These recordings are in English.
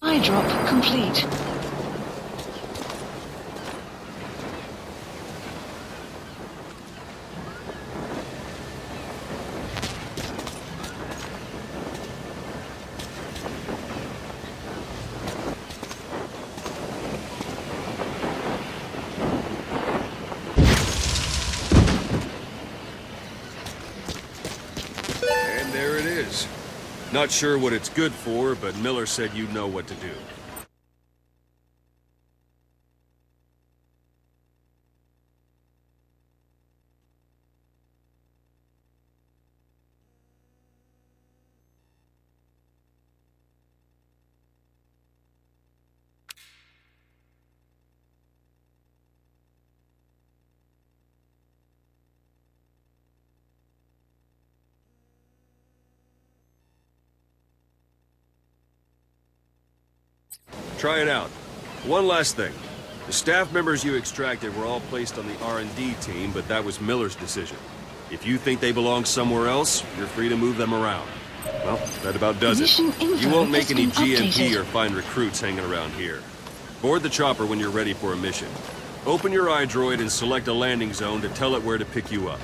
Eye drop complete. And there it is. Not sure what it's good for, but Miller said you know what to do. Try it out. One last thing. The staff members you extracted were all placed on the R&D team, but that was Miller's decision. If you think they belong somewhere else, you're free to move them around. Well, that about does it. Mission info You won't make has any been GMP updated. or find recruits hanging around here. Board the chopper when you're ready for a mission. Open your iDroid and select a landing zone to tell it where to pick you up.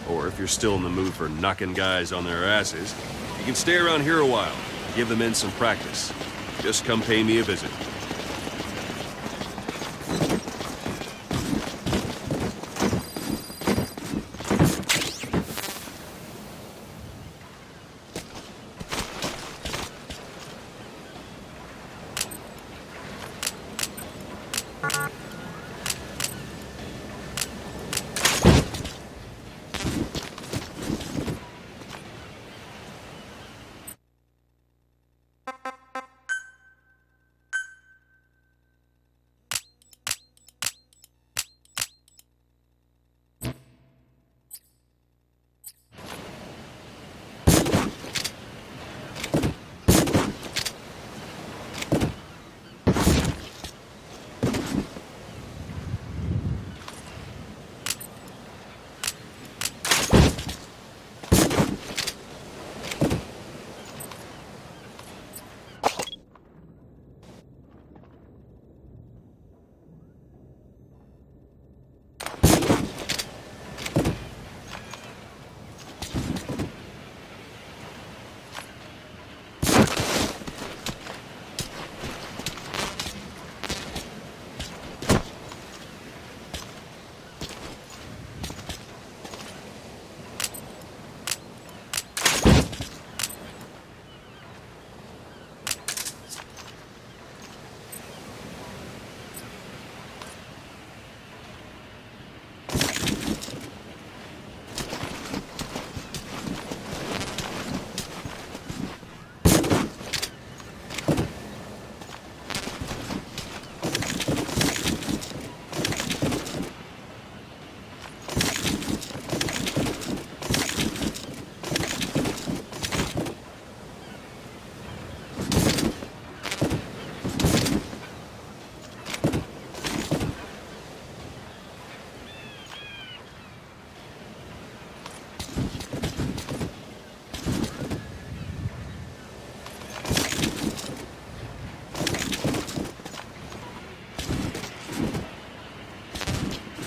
Or if you're still in the mood for knocking guys on their asses, you can stay around here a while, give the men some practice. Just come pay me a visit.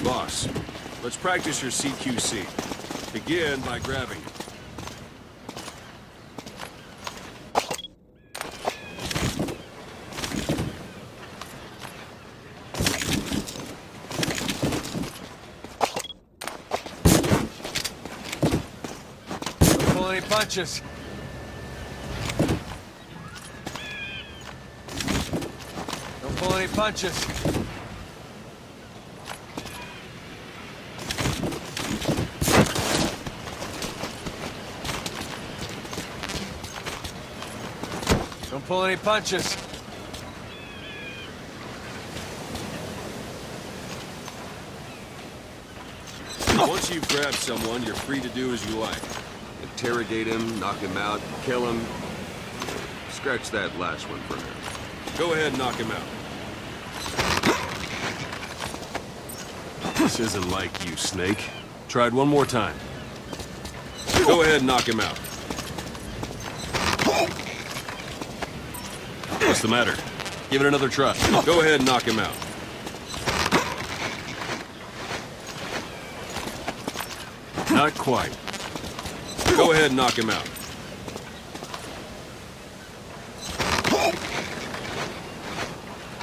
Boss, let's practice your CQC. Begin by grabbing. Don't pull any punches. Don't pull any punches. Don't pull any punches. Once you've grabbed someone, you're free to do as you like. Interrogate him, knock him out, kill him. Scratch that last one for now. Go ahead and knock him out. This isn't like you, Snake. Try it one more time. Go ahead and knock him out. What's the matter? Give it another try. Go ahead and knock him out. Not quite. Go ahead and knock him out.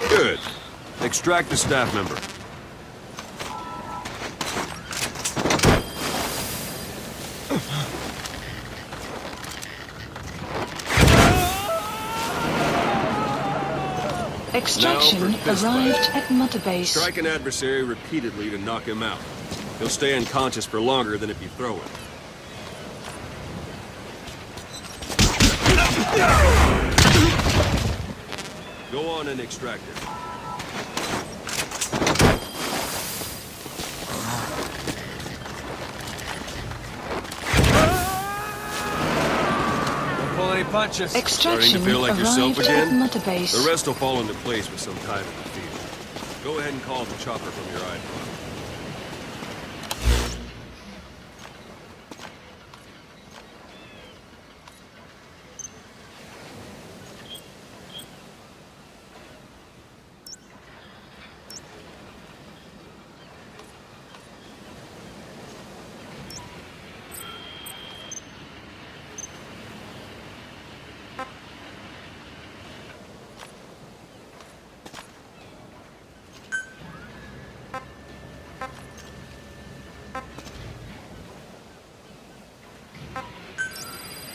Good. Extract the staff member. Extraction Now for fist arrived fight. at Mother Base. Strike an adversary repeatedly to knock him out. He'll stay unconscious for longer than if you throw him. Go on and extract him. Don't pull any punches. Extraction Starting to feel like yourself arrived at again? Mother Base. The rest will fall into place with some time in the field. Go ahead and call the chopper from your iPhone.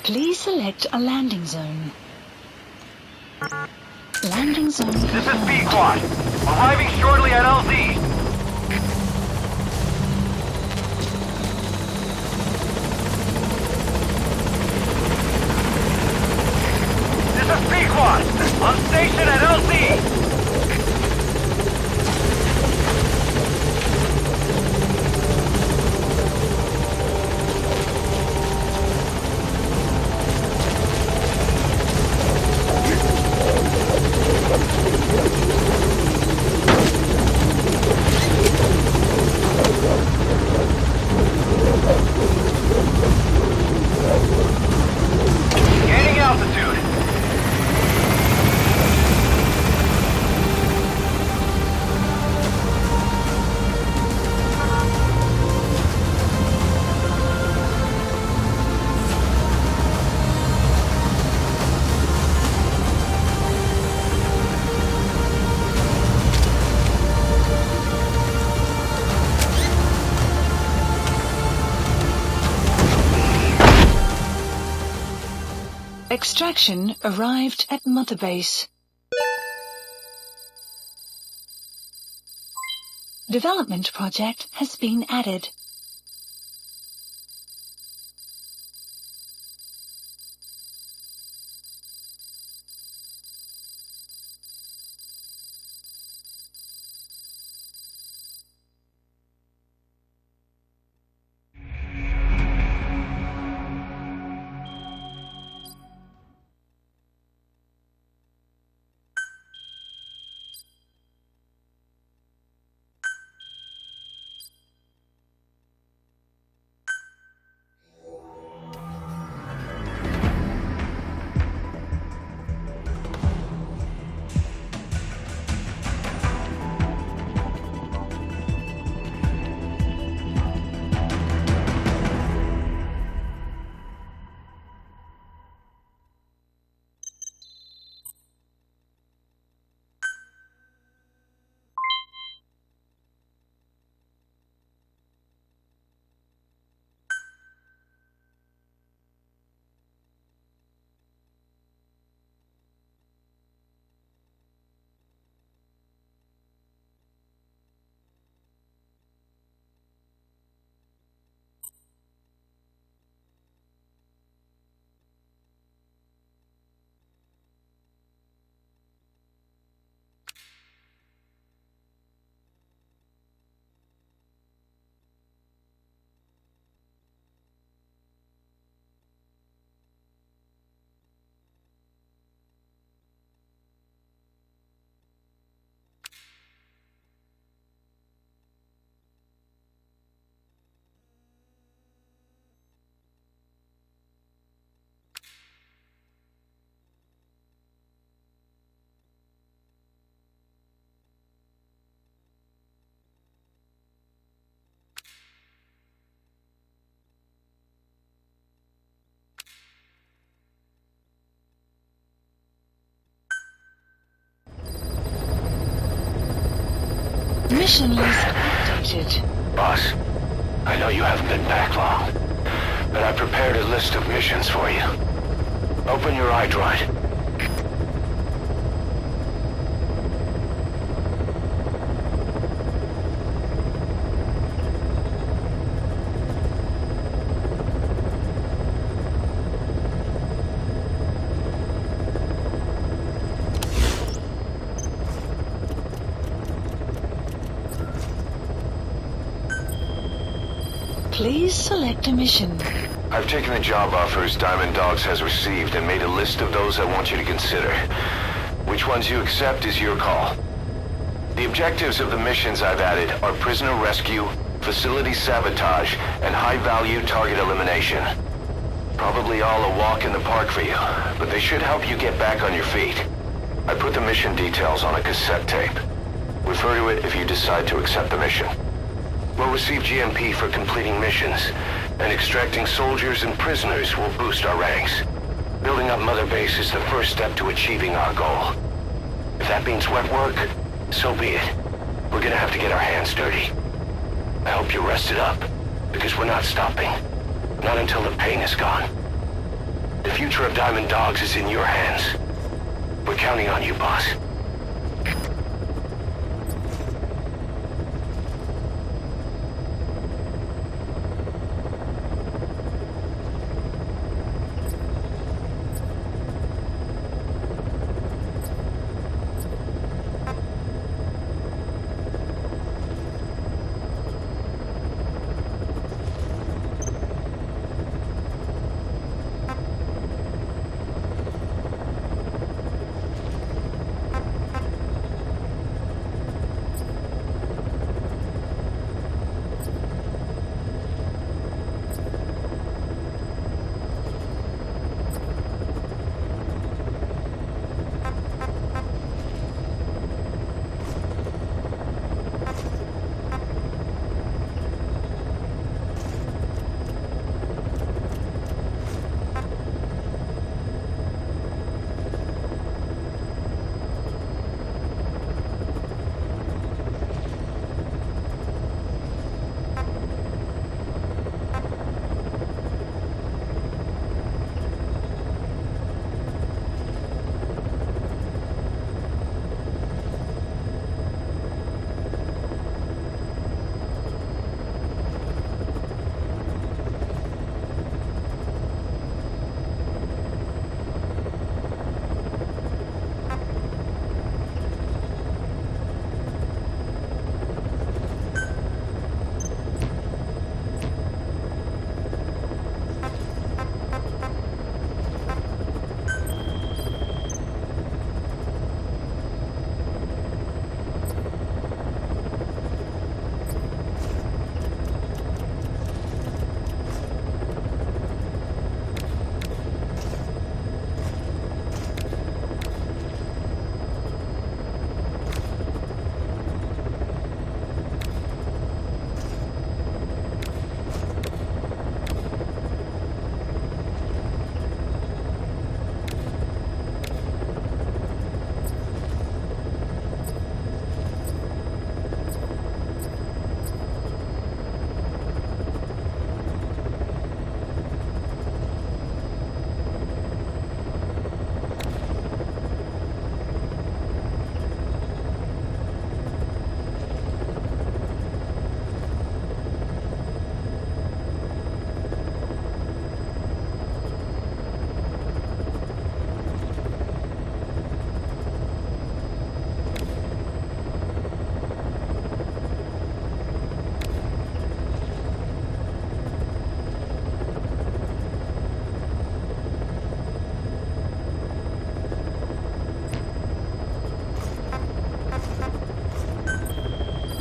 Please select a landing zone. Landing zone This is confirmed. B-Quad. Arriving shortly at LZ. This is B-Quad. On station at LZ. Gaining altitude. Extraction arrived at Mother Base. Development project has been added. Mission list updated. Boss, I know you haven't been back long, but I prepared a list of missions for you. Open your iDroid. Please select a mission. I've taken the job offers Diamond Dogs has received and made a list of those I want you to consider. Which ones you accept is your call. The objectives of the missions I've added are prisoner rescue, facility sabotage, and high-value target elimination. Probably all a walk in the park for you, but they should help you get back on your feet. I put the mission details on a cassette tape. Refer to it if you decide to accept the mission. We'll receive GMP for completing missions, and extracting soldiers and prisoners will boost our ranks. Building up Mother Base is the first step to achieving our goal. If that means wet work, so be it. We're gonna have to get our hands dirty. I hope you're rested up, because we're not stopping. Not until the pain is gone. The future of Diamond Dogs is in your hands. We're counting on you, boss.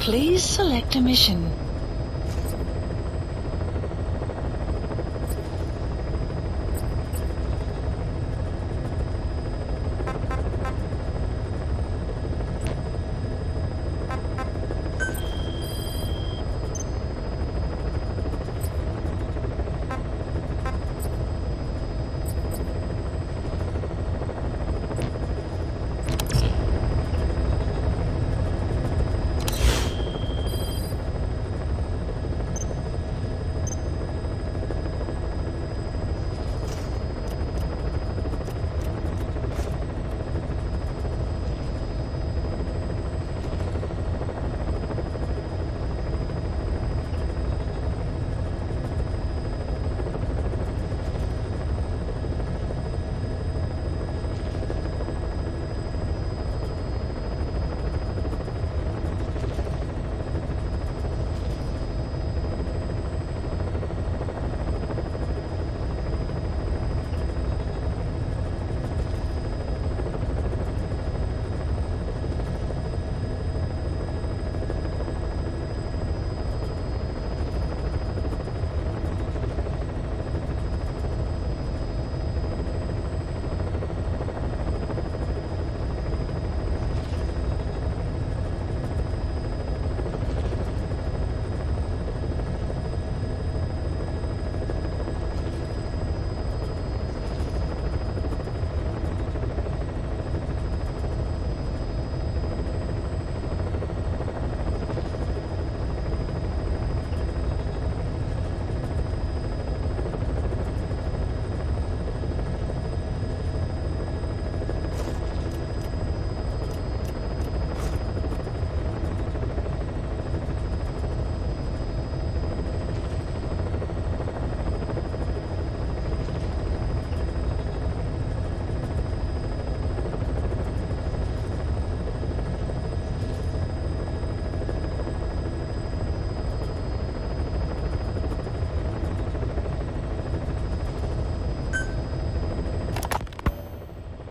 Please select a mission.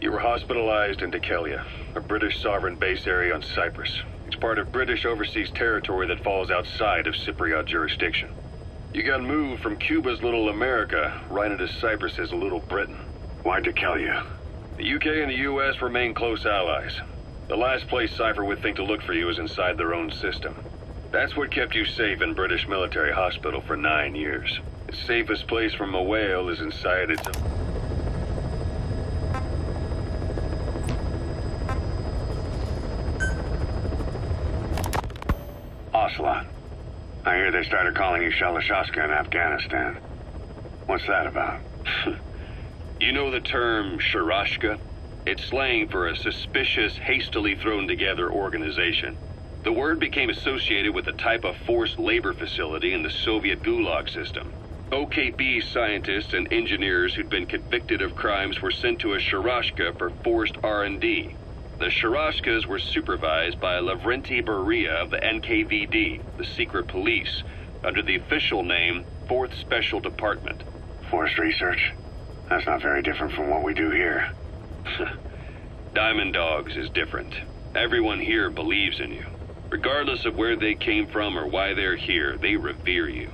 You were hospitalized in Dikelia, a British sovereign base area on Cyprus. It's part of British overseas territory that falls outside of Cypriot jurisdiction. You got moved from Cuba's Little America right into Cyprus's Little Britain. Why Dikelia? The UK and the US remain close allies. The last place Cypher would think to look for you is inside their own system. That's what kept you safe in British military hospital for 9 years. The safest place from a whale is inside its own. Ocelot. I hear they started calling you Shalashaska in Afghanistan. What's that about? You know the term Sharashka? It's slang for a suspicious, hastily thrown together organization. The word became associated with a type of forced labor facility in the Soviet Gulag system. OKB scientists and engineers who'd been convicted of crimes were sent to a Sharashka for forced R&D. The Sharashkas were supervised by Lavrenti Beria of the NKVD, the secret police, under the official name 4th Special Department. Forced research? That's not very different from what we do here. Diamond Dogs is different. Everyone here believes in you. Regardless of where they came from or why they're here, they revere you.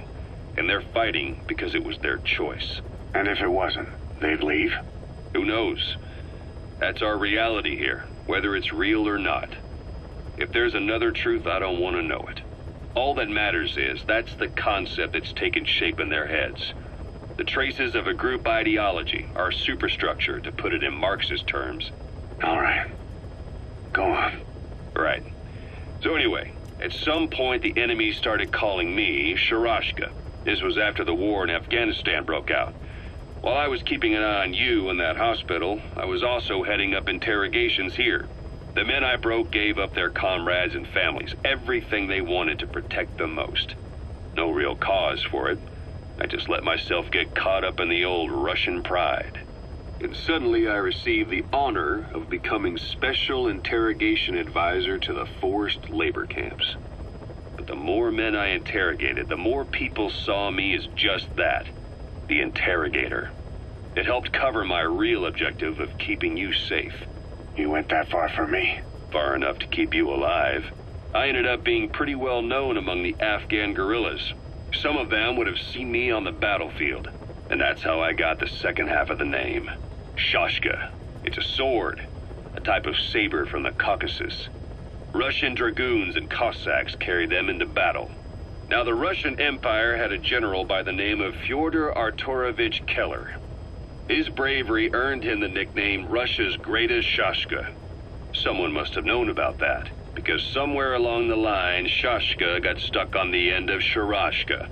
And they're fighting because it was their choice. And if it wasn't, they'd leave? Who knows? That's our reality here, whether it's real or not. If there's another truth, I don't want to know it. All that matters is that's the concept that's taken shape in their heads. The traces of a group ideology, our superstructure, to put it in Marxist terms. All right. Go on. Right. So anyway, at some point the enemy started calling me Sharashka. This was after the war in Afghanistan broke out. While I was keeping an eye on you in that hospital, I was also heading up interrogations here. The men I broke gave up their comrades and families, everything they wanted to protect them most. No real cause for it. I just let myself get caught up in the old Russian pride. And suddenly I received the honor of becoming Special Interrogation Advisor to the forced labor camps. But the more men I interrogated, the more people saw me as just that, the interrogator. It helped cover my real objective of keeping you safe. You went that far for me? Far enough to keep you alive. I ended up being pretty well known among the Afghan guerrillas. Some of them would have seen me on the battlefield, and that's how I got the second half of the name. Shashka. It's a sword, a type of saber from the Caucasus. Russian dragoons and Cossacks carried them into battle. Now, the Russian Empire had a general by the name of Fyodor Arturovich Keller. His bravery earned him the nickname Russia's Greatest Shashka. Someone must have known about that, because somewhere along the line, Shashka got stuck on the end of Sharashka.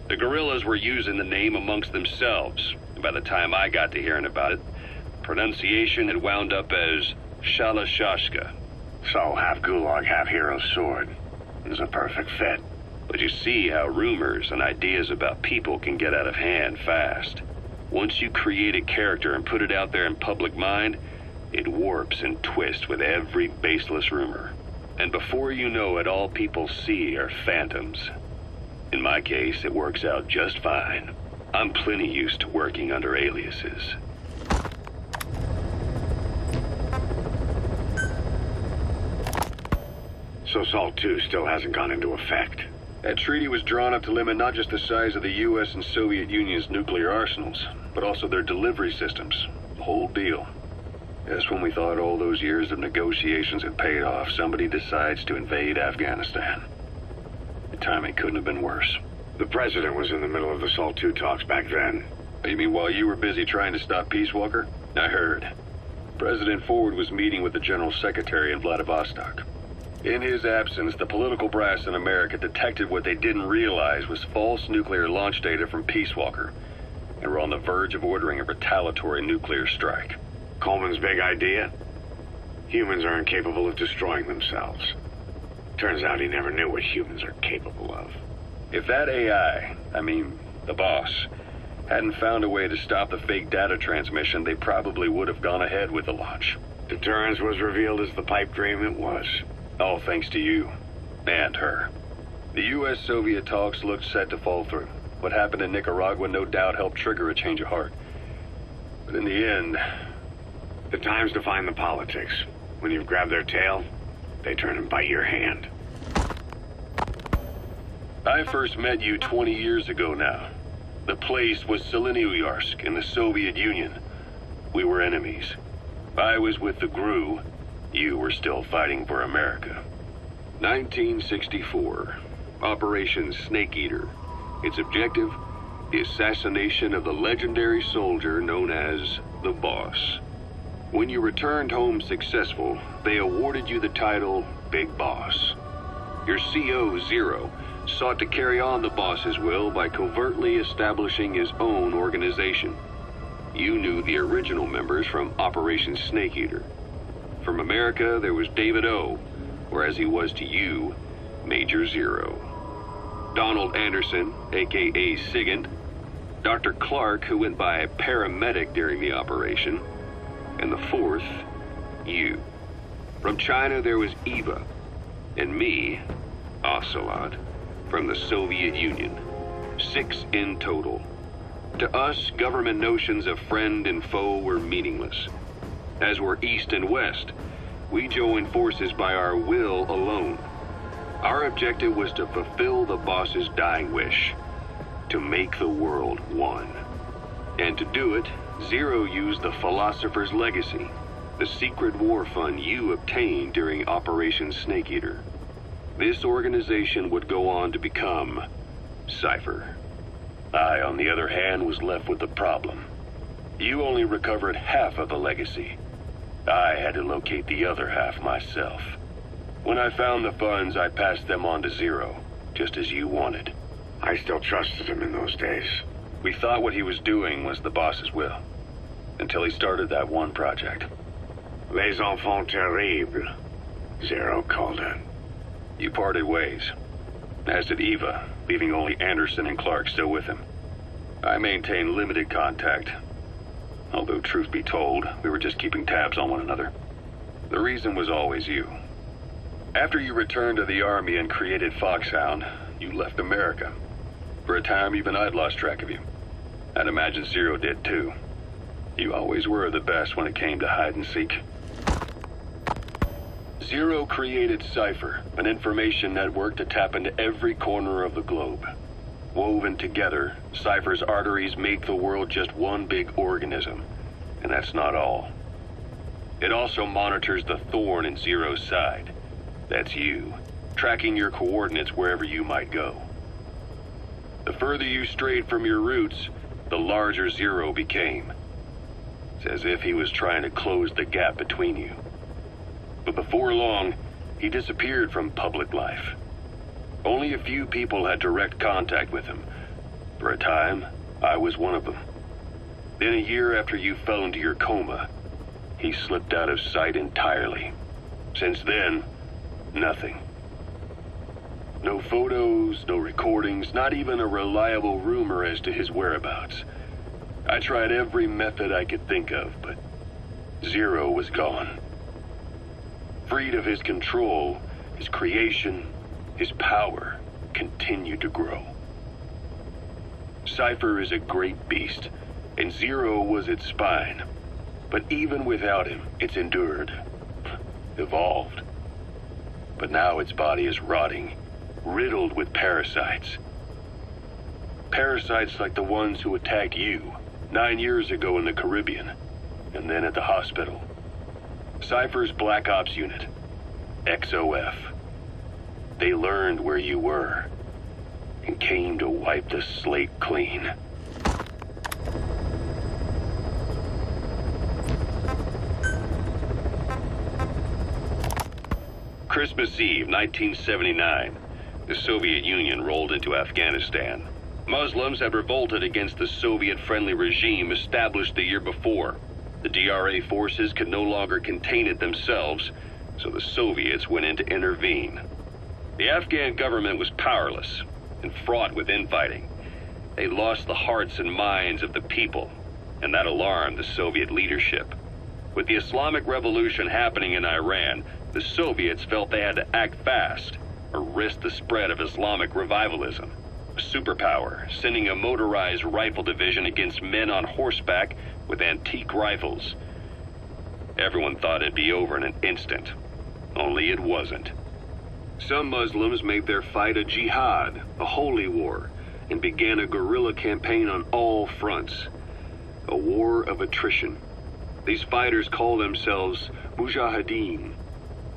The guerrillas were using the name amongst themselves, and by the time I got to hearing about it, pronunciation had wound up as Shalashashka. So, half Gulag, half Hero Sword. It was a perfect fit. But you see how rumors and ideas about people can get out of hand fast. Once you create a character and put it out there in public mind, it warps and twists with every baseless rumor. And before you know it, all people see are phantoms. In my case, it works out just fine. I'm plenty used to working under aliases. So SALT II still hasn't gone into effect? That treaty was drawn up to limit not just the size of the U.S. and Soviet Union's nuclear arsenals, but also their delivery systems. The whole deal. Just when we thought all those years of negotiations had paid off, somebody decides to invade Afghanistan. The timing couldn't have been worse. The president was in the middle of the SALT II talks back then. You mean while you were busy trying to stop Peace Walker? I heard. President Ford was meeting with the General Secretary in Vladivostok. In his absence, the political brass in America detected what they didn't realize was false nuclear launch data from Peace Walker, and were on the verge of ordering a retaliatory nuclear strike. Coleman's big idea? Humans are incapable of destroying themselves. Turns out he never knew what humans are capable of. If that AI, the boss, hadn't found a way to stop the fake data transmission, they probably would have gone ahead with the launch. Deterrence was revealed as the pipe dream it was. All thanks to you. And her. The U.S.-Soviet talks looked set to fall through. What happened in Nicaragua no doubt helped trigger a change of heart. But in the end, The time's define the politics. When you've grabbed their tail, they turn and bite your hand. I first met you 20 years ago now. The place was Selenouyarsk in the Soviet Union. We were enemies. I was with the GRU. You were still fighting for America. 1964. Operation Snake Eater. Its objective? The assassination of the legendary soldier known as the Boss. When you returned home successful, they awarded you the title Big Boss. Your CO, Zero, sought to carry on the Boss's will by covertly establishing his own organization. You knew the original members from Operation Snake Eater. From America, there was David O., whereas he was to you, Major Zero. Donald Anderson, a.k.a. Sigint, Dr. Clark, who went by paramedic during the operation, and the fourth, you. From China, there was Eva, and me, Ocelot, from the Soviet Union. 6 in total. To us, government notions of friend and foe were meaningless. As were East and West, we joined forces by our will alone. Our objective was to fulfill the Boss's dying wish, to make the world one. And to do it, Zero used the Philosopher's Legacy, the secret war fund you obtained during Operation Snake Eater. This organization would go on to become Cypher. I, on the other hand, was left with the problem. You only recovered half of the legacy. I had to locate the other half myself. When I found the funds, I passed them on to Zero, just as you wanted. I still trusted him in those days. We thought what he was doing was the Boss's will, until he started that one project. Les enfants terribles, Zero called it. You parted ways, as did Eva, leaving only Anderson and Clark still with him. I maintained limited contact, although truth be told, we were just keeping tabs on one another. The reason was always you. After you returned to the Army and created Foxhound, you left America. For a time, even I'd lost track of you. I'd imagine Zero did too. You always were the best when it came to hide and seek. Zero created Cypher, an information network to tap into every corner of the globe. Woven together, Cypher's arteries make the world just one big organism. And that's not all. It also monitors the thorn in Zero's side. That's you, tracking your coordinates wherever you might go. The further you strayed from your roots, the larger Zero became. It's as if he was trying to close the gap between you. But before long, he disappeared from public life. Only a few people had direct contact with him. For a time, I was one of them. Then a year after you fell into your coma, he slipped out of sight entirely. Since then, nothing. No photos, no recordings, not even a reliable rumor as to his whereabouts. I tried every method I could think of, but Zero was gone. Freed of his control, his creation, his power continued to grow. Cypher is a great beast, and Zero was its spine. But even without him, it's endured, evolved. But now its body is rotting, riddled with parasites. Parasites like the ones who attacked you 9 years ago in the Caribbean, and then at the hospital. Cypher's Black Ops Unit, XOF. They learned where you were, and came to wipe the slate clean. Christmas Eve, 1979. The Soviet Union rolled into Afghanistan. Muslims had revolted against the Soviet-friendly regime established the year before. The DRA forces could no longer contain it themselves, so the Soviets went in to intervene. The Afghan government was powerless and fraught with infighting. They lost the hearts and minds of the people, and that alarmed the Soviet leadership. With the Islamic Revolution happening in Iran, the Soviets felt they had to act fast or risk the spread of Islamic revivalism. A superpower, sending a motorized rifle division against men on horseback with antique rifles. Everyone thought it'd be over in an instant. Only it wasn't. Some Muslims made their fight a jihad, a holy war, and began a guerrilla campaign on all fronts. A war of attrition. These fighters call themselves Mujahideen.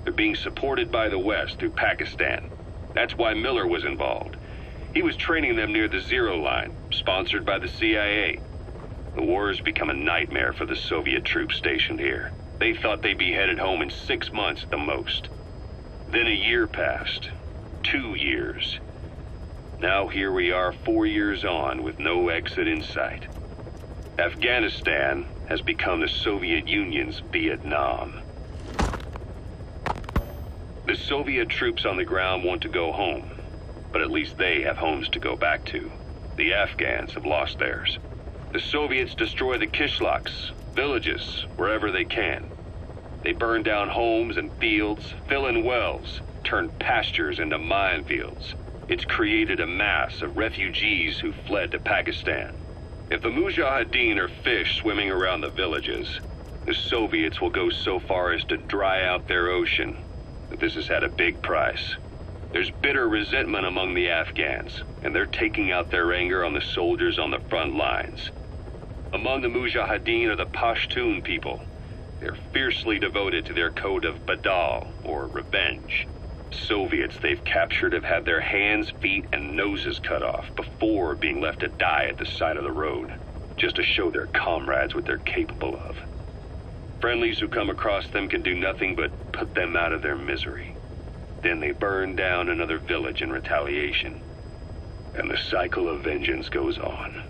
They're being supported by the West through Pakistan. That's why Miller was involved. He was training them near the Zero Line, sponsored by the CIA. The war has become a nightmare for the Soviet troops stationed here. They thought they'd be headed home in 6 months at the most. Then a year passed. 2 years. Now here we are 4 years on with no exit in sight. Afghanistan has become the Soviet Union's Vietnam. The Soviet troops on the ground want to go home, but at least they have homes to go back to. The Afghans have lost theirs. The Soviets destroy the kishlaks, villages, wherever they can. They burn down homes and fields, fill in wells, turn pastures into minefields. It's created a mass of refugees who fled to Pakistan. If the Mujahideen are fish swimming around the villages, the Soviets will go so far as to dry out their ocean. But this has had a big price. There's bitter resentment among the Afghans, and they're taking out their anger on the soldiers on the front lines. Among the Mujahideen are the Pashtun people. They're fiercely devoted to their code of Badal, or revenge. Soviets they've captured have had their hands, feet, and noses cut off before being left to die at the side of the road, just to show their comrades what they're capable of. Friendlies who come across them can do nothing but put them out of their misery. Then they burn down another village in retaliation. And the cycle of vengeance goes on.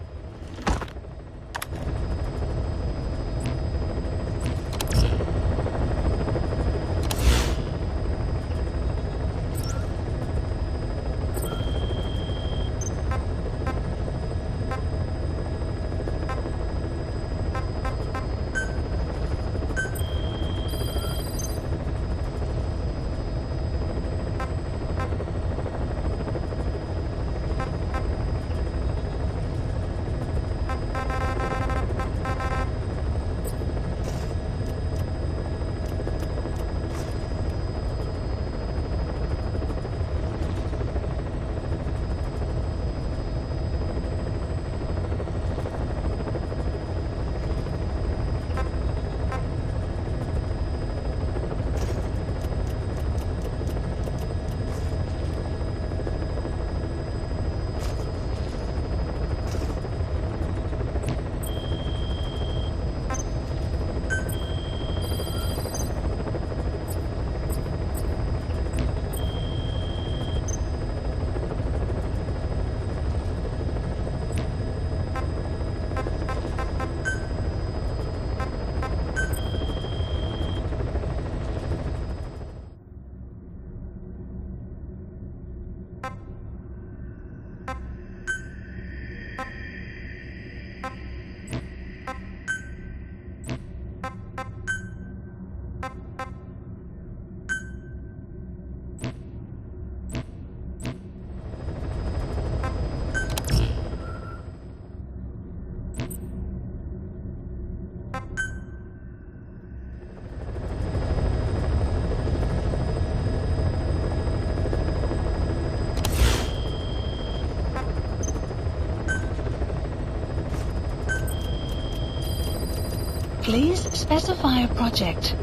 Please specify a project.